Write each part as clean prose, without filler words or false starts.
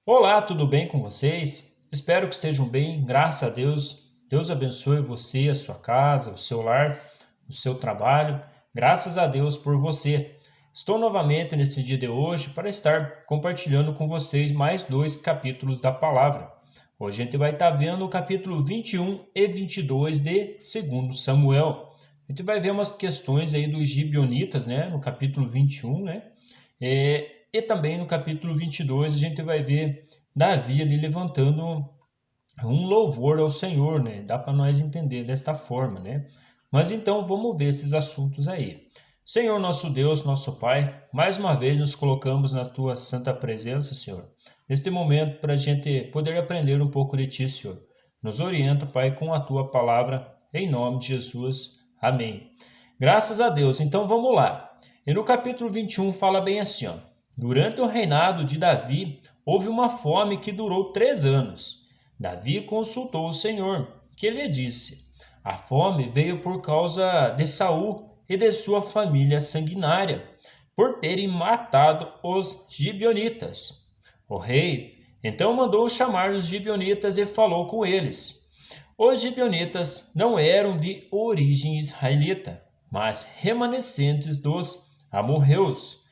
Olá, tudo bem com vocês? Espero que estejam bem, graças a Deus. Deus abençoe você, a sua casa, o seu lar, o seu trabalho. Graças a Deus por você. Estou novamente nesse dia de hoje para estar compartilhando com vocês mais dois capítulos da palavra. Hoje a gente vai estar vendo o capítulo 21 e 22 de 2 Samuel. A gente vai ver umas questões aí dos gibeonitas, né, no capítulo 21, né? E também no capítulo 22 a gente vai ver Davi ali levantando um louvor ao Senhor, né? Dá para nós entender desta forma, né? Mas então vamos ver esses assuntos aí. Senhor nosso Deus, nosso Pai, mais uma vez nos colocamos na Tua santa presença, Senhor. Neste momento para a gente poder aprender um pouco de Ti, Senhor. Nos orienta, Pai, com a Tua palavra, em nome de Jesus. Amém. Graças a Deus. Então vamos lá. E no capítulo 21 fala bem assim, ó. Durante o reinado de Davi, houve uma fome que durou 3 anos. Davi consultou o Senhor, que lhe disse: A fome veio por causa de Saul e de sua família sanguinária, por terem matado os gibeonitas. O rei então mandou chamar os gibeonitas e falou com eles. Os gibeonitas não eram de origem israelita, mas remanescentes dos amorreus.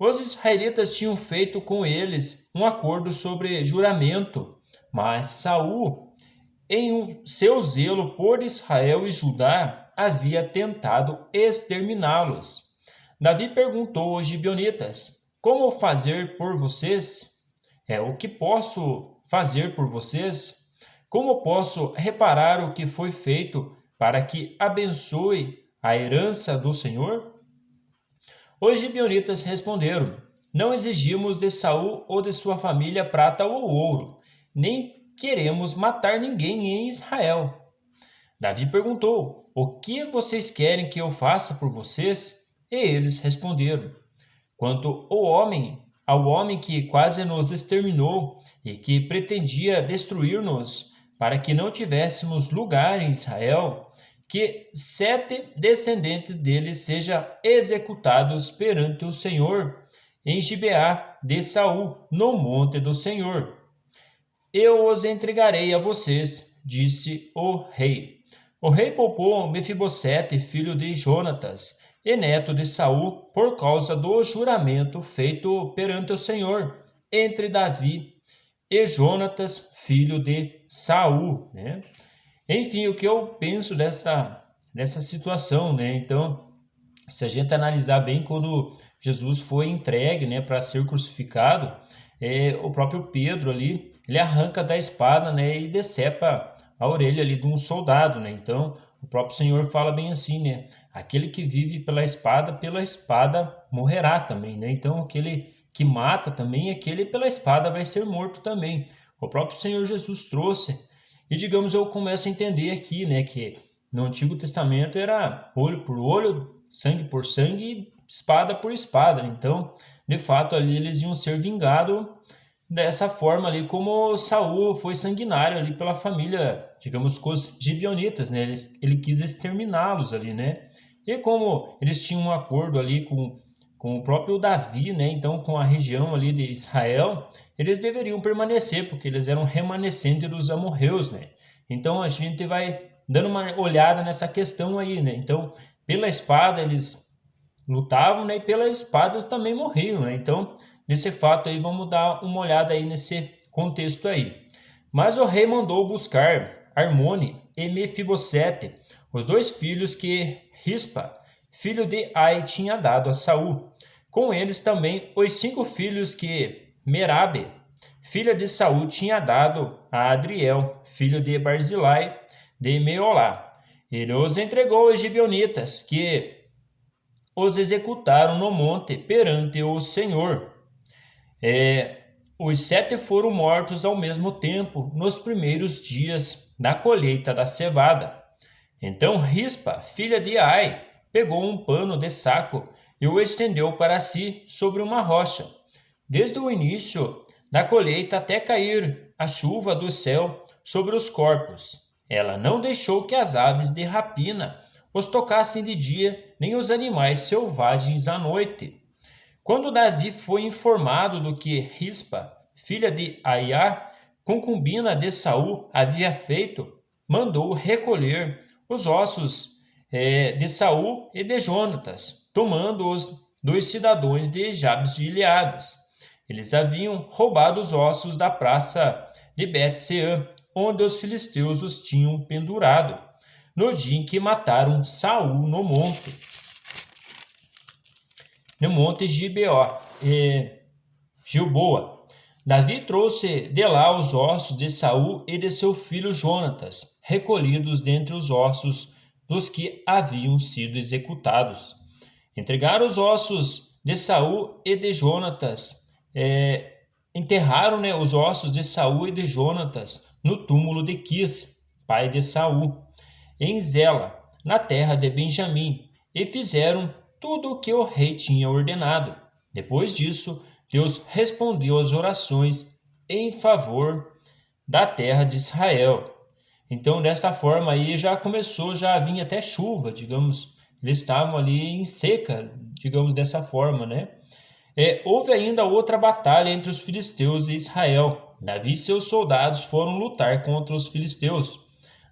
Os israelitas tinham feito com eles um acordo sobre juramento, mas Saul, seu zelo por Israel e Judá, havia tentado exterminá-los. Davi perguntou aos gibeonitas: Como fazer por vocês? O que posso fazer por vocês? Como posso reparar o que foi feito para que abençoe a herança do Senhor? Os gibeonitas responderam: Não exigimos de Saul ou de sua família prata ou ouro, nem queremos matar ninguém em Israel. Davi perguntou: O que vocês querem que eu faça por vocês? E eles responderam: Quanto ao homem que quase nos exterminou e que pretendia destruir-nos, para que não tivéssemos lugar em Israel, que 7 descendentes dele sejam executados perante o Senhor em Gibeá de Saul, no monte do Senhor. Eu os entregarei a vocês, disse o rei. O rei poupou Mefibosete, filho de Jonatas, e neto de Saul, por causa do juramento feito perante o Senhor entre Davi e Jonatas, filho de Saul, né? Enfim, o que eu penso dessa situação, né? Então, se a gente analisar bem, quando Jesus foi entregue, né, para ser crucificado, o próprio Pedro ali, ele arranca da espada, né, e decepa a orelha ali de um soldado, né? Então, o próprio Senhor fala bem assim, né? Aquele que vive pela espada morrerá também, né? Então, aquele que mata também, aquele pela espada vai ser morto também. O próprio Senhor Jesus trouxe. E digamos, eu começo a entender aqui, né, que no Antigo Testamento era olho por olho, sangue por sangue, espada por espada. Então, de fato, ali eles iam ser vingados dessa forma ali, como Saul foi sanguinário ali pela família, digamos, com os gibeonitas, né? Ele quis exterminá-los ali, né? E como eles tinham um acordo ali com o próprio Davi, né? Então, com a região ali de Israel, eles deveriam permanecer, porque eles eram remanescentes dos amorreus, né? Então, a gente vai dando uma olhada nessa questão aí, né? Então, pela espada eles lutavam, né? E pelas espadas também morriam, né? Então, nesse fato aí, vamos dar uma olhada aí nesse contexto aí. Mas o rei mandou buscar Armone e Mefibosete, os dois filhos que Rispa, filho de Ai, tinha dado a Saul. Com eles também os 5 filhos que Merabe, filha de Saul, tinha dado a Adriel, filho de Barzilai, de Meolá. Ele os entregou aos gibeonitas, que os executaram no monte perante o Senhor. Os 7 foram mortos ao mesmo tempo, nos primeiros dias da colheita da cevada. Então Rispa, filha de Ai, pegou um pano de saco e o estendeu para si sobre uma rocha. Desde o início da colheita até cair a chuva do céu sobre os corpos, ela não deixou que as aves de rapina os tocassem de dia, nem os animais selvagens à noite. Quando Davi foi informado do que Rispa, filha de Aiá, concubina de Saul, havia feito, mandou recolher os ossos de Saul e de Jonatas, tomando-os dos cidadãos de Jabes de Gileades. Eles haviam roubado os ossos da praça de Bet-seã, onde os filisteus os tinham pendurado, no dia em que mataram Saul no monte Gilboa. Davi trouxe de lá os ossos de Saul e de seu filho Jonatas, recolhidos dentre os ossos dos que haviam sido executados. Entregaram os ossos de Saul e de Jonatas, enterraram, os ossos de Saul e de Jonatas no túmulo de Quis, pai de Saul, em Zela, na terra de Benjamim, e fizeram tudo o que o rei tinha ordenado. Depois disso, Deus respondeu às orações em favor da terra de Israel. Então, desta forma aí já começou, já vinha até chuva, digamos, eles estavam ali em seca, digamos dessa forma, né? Houve ainda outra batalha entre os filisteus e Israel. Davi e seus soldados foram lutar contra os filisteus.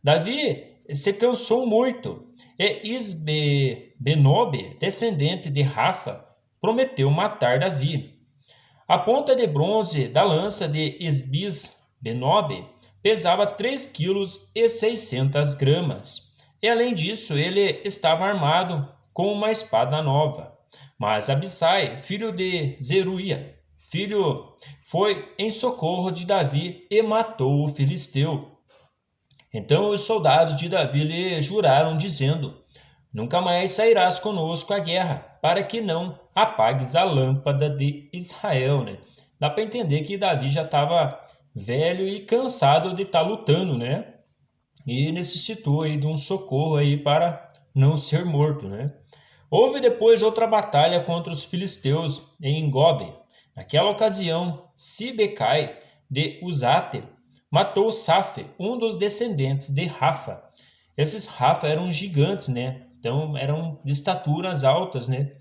Davi se cansou muito e Isbenobe, descendente de Rafa, prometeu matar Davi. A ponta de bronze da lança de Isbis-Benobe pesava 3,6 kg. E além disso, ele estava armado com uma espada nova. Mas Abissai, filho de Zeruia, foi em socorro de Davi e matou o filisteu. Então os soldados de Davi lhe juraram, dizendo: Nunca mais sairás conosco à guerra, para que não apagues a lâmpada de Israel, né? Dá para entender que Davi já estava velho e cansado de estar lutando, né? E necessitou aí de um socorro aí para não ser morto, né? Houve depois outra batalha contra os filisteus em Gobe. Naquela ocasião, Sibecai de Uzate matou Safe, um dos descendentes de Rafa. Esses Rafa eram gigantes, né? Então eram de estaturas altas, né?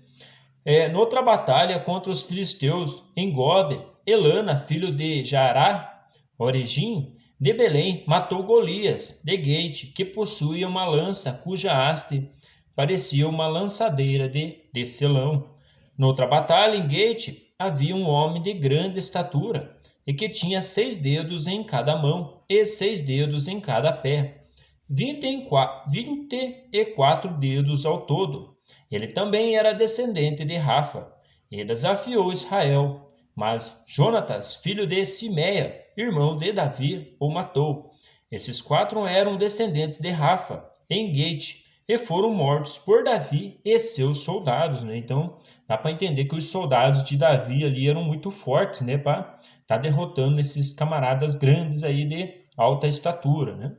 Noutra batalha contra os filisteus em Gobe, Elana, filho de Jará, Origim, de Belém, matou Golias, de Gate, que possuía uma lança cuja haste parecia uma lançadeira de tecelão. Noutra batalha em Gate, havia um homem de grande estatura, e que tinha 6 dedos em cada mão e 6 dedos em cada pé, 24 dedos ao todo. Ele também era descendente de Rafa, e desafiou Israel. Mas Jonatas, filho de Simeia, irmão de Davi, o matou. Esses 4 eram descendentes de Rafa, em Gate, e foram mortos por Davi e seus soldados, né? Então, dá para entender que os soldados de Davi ali eram muito fortes, né? Para estar derrotando esses camaradas grandes aí de alta estatura, né?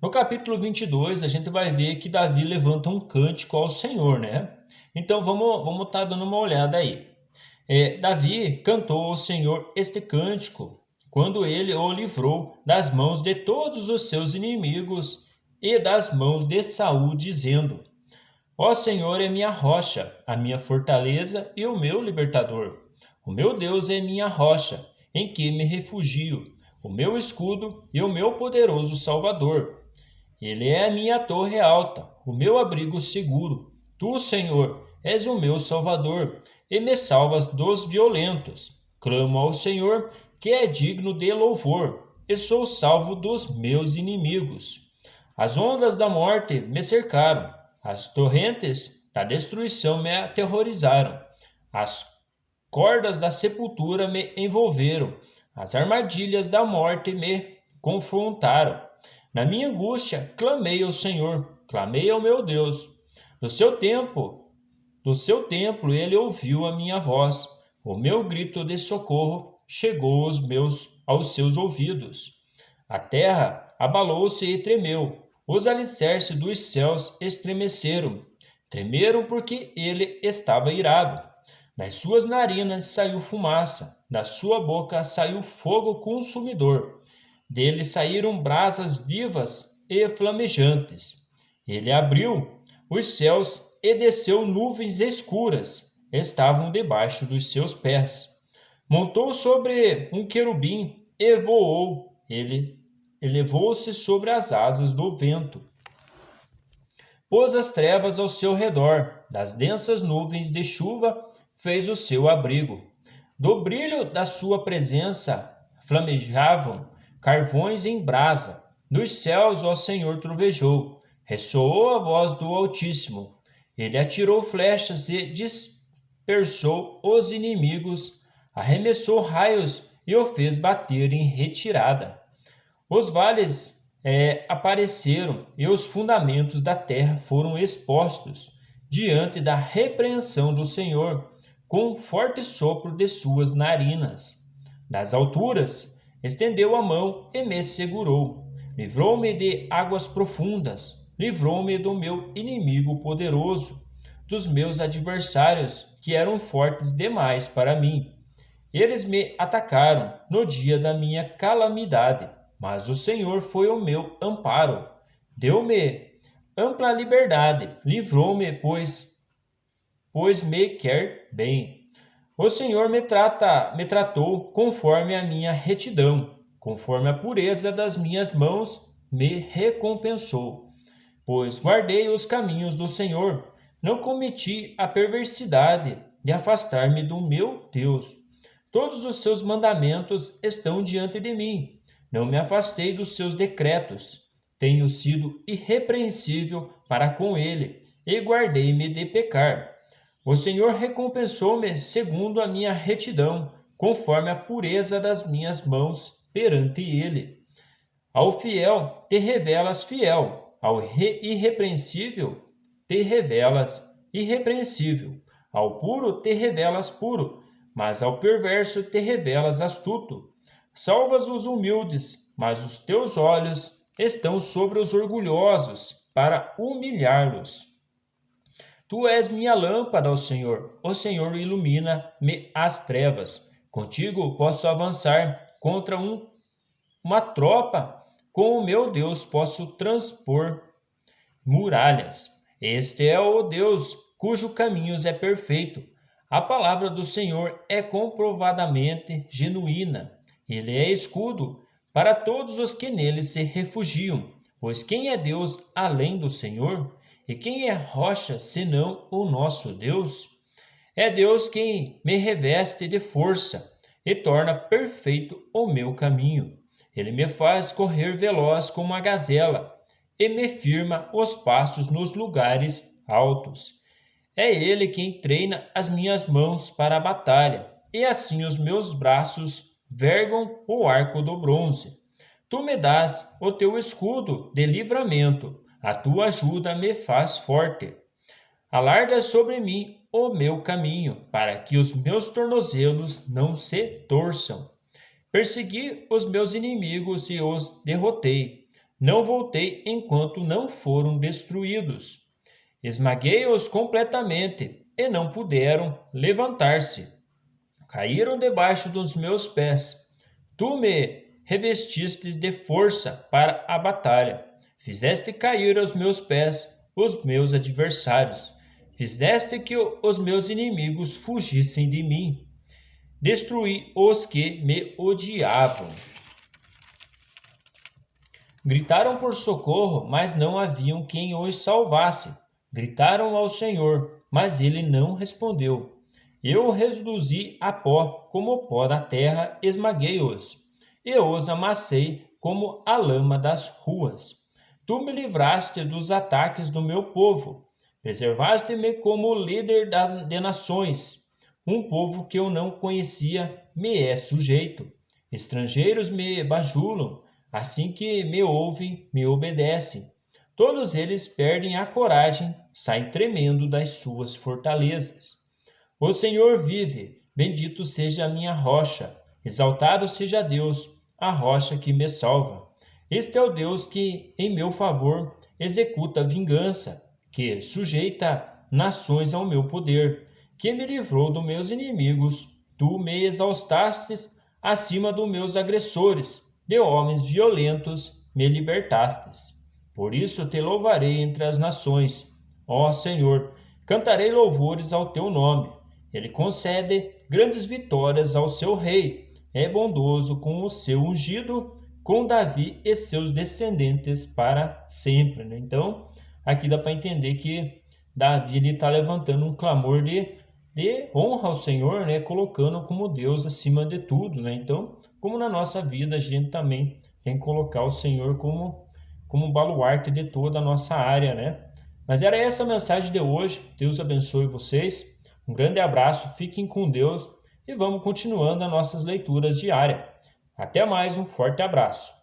No capítulo 22, a gente vai ver que Davi levanta um cântico ao Senhor, né? Então, vamos estar dando uma olhada aí. Davi cantou ao Senhor este cântico quando ele o livrou das mãos de todos os seus inimigos e das mãos de Saul, dizendo: Ó Senhor é minha rocha, a minha fortaleza e o meu libertador. O meu Deus é minha rocha, em que me refugio, o meu escudo e o meu poderoso Salvador. Ele é a minha torre alta, o meu abrigo seguro. Tu, Senhor, és o meu Salvador, e me salvas dos violentos. Clamo ao Senhor, que é digno de louvor, e sou salvo dos meus inimigos. As ondas da morte me cercaram, as torrentes da destruição me aterrorizaram, as cordas da sepultura me envolveram, as armadilhas da morte me confrontaram. Na minha angústia, clamei ao Senhor, clamei ao meu Deus. Do seu templo, ele ouviu a minha voz. O meu grito de socorro chegou aos seus ouvidos. A terra abalou-se e tremeu. Os alicerces dos céus estremeceram. Tremeram porque ele estava irado. Das suas narinas saiu fumaça, da sua boca saiu fogo consumidor. Dele saíram brasas vivas e flamejantes. Ele abriu os céus e desceu nuvens escuras, estavam debaixo dos seus pés. Montou sobre um querubim e voou. Ele elevou-se sobre as asas do vento. Pôs as trevas ao seu redor, das densas nuvens de chuva fez o seu abrigo. Do brilho da sua presença flamejavam carvões em brasa. Dos céus, ó Senhor, trovejou. Ressoou a voz do Altíssimo. Ele atirou flechas e dispersou os inimigos, arremessou raios e o fez bater em retirada. Os vales apareceram e os fundamentos da terra foram expostos diante da repreensão do Senhor, com um forte sopro de suas narinas. Das alturas, estendeu a mão e me segurou. Livrou-me de águas profundas, livrou-me do meu inimigo poderoso, dos meus adversários, que eram fortes demais para mim. Eles me atacaram no dia da minha calamidade, mas o Senhor foi o meu amparo. Deu-me ampla liberdade, livrou-me, pois me quer bem. O Senhor me tratou conforme a minha retidão, conforme a pureza das minhas mãos me recompensou. Pois guardei os caminhos do Senhor, não cometi a perversidade de afastar-me do meu Deus. Todos os seus mandamentos estão diante de mim. Não me afastei dos seus decretos. Tenho sido irrepreensível para com ele e guardei-me de pecar. O Senhor recompensou-me segundo a minha retidão, conforme a pureza das minhas mãos perante ele. Ao fiel te revelas fiel, ao irrepreensível te revelas irrepreensível, ao puro te revelas puro, mas ao perverso te revelas astuto. Salvas os humildes, mas os teus olhos estão sobre os orgulhosos, para humilhá-los. Tu és minha lâmpada, ó Senhor. O Senhor ilumina-me as trevas. Contigo posso avançar contra uma tropa. Com o meu Deus posso transpor muralhas. Este é o Deus cujo caminho é perfeito. A palavra do Senhor é comprovadamente genuína. Ele é escudo para todos os que nele se refugiam. Pois quem é Deus além do Senhor? E quem é rocha senão o nosso Deus? É Deus quem me reveste de força e torna perfeito o meu caminho. Ele me faz correr veloz como a gazela e me firma os passos nos lugares altos. É Ele quem treina as minhas mãos para a batalha, e assim os meus braços vergam o arco do bronze. Tu me dás o teu escudo de livramento, a tua ajuda me faz forte. Alarga sobre mim o meu caminho, para que os meus tornozelos não se torçam. Persegui os meus inimigos e os derrotei. Não voltei enquanto não foram destruídos. Esmaguei-os completamente e não puderam levantar-se. Caíram debaixo dos meus pés. Tu me revestistes de força para a batalha. Fizeste cair aos meus pés os meus adversários. Fizeste que os meus inimigos fugissem de mim. Destruí os que me odiavam. Gritaram por socorro, mas não haviam quem os salvasse. Gritaram ao Senhor, mas ele não respondeu. Eu os reduzi a pó, como o pó da terra, esmaguei-os, e os amassei como a lama das ruas. Tu me livraste dos ataques do meu povo, preservaste-me como líder de nações. Um povo que eu não conhecia me é sujeito. Estrangeiros me bajulam, assim que me ouvem, me obedecem. Todos eles perdem a coragem, saem tremendo das suas fortalezas. O Senhor vive, bendito seja a minha rocha, exaltado seja Deus, a rocha que me salva. Este é o Deus que, em meu favor, executa vingança, que sujeita nações ao meu poder, que me livrou dos meus inimigos. Tu me exaustastes acima dos meus agressores, de homens violentos me libertastes. Por isso te louvarei entre as nações. Ó Senhor, cantarei louvores ao teu nome. Ele concede grandes vitórias ao seu rei. É bondoso com o seu ungido, com Davi e seus descendentes para sempre, né? Então, aqui dá para entender que Davi está levantando um clamor de honra ao Senhor, né? Colocando como Deus acima de tudo, né? Então, como na nossa vida, a gente também tem que colocar o Senhor como baluarte de toda a nossa área, né? Mas era essa a mensagem de hoje. Deus abençoe vocês. Um grande abraço, fiquem com Deus e vamos continuando as nossas leituras diárias. Até mais, um forte abraço.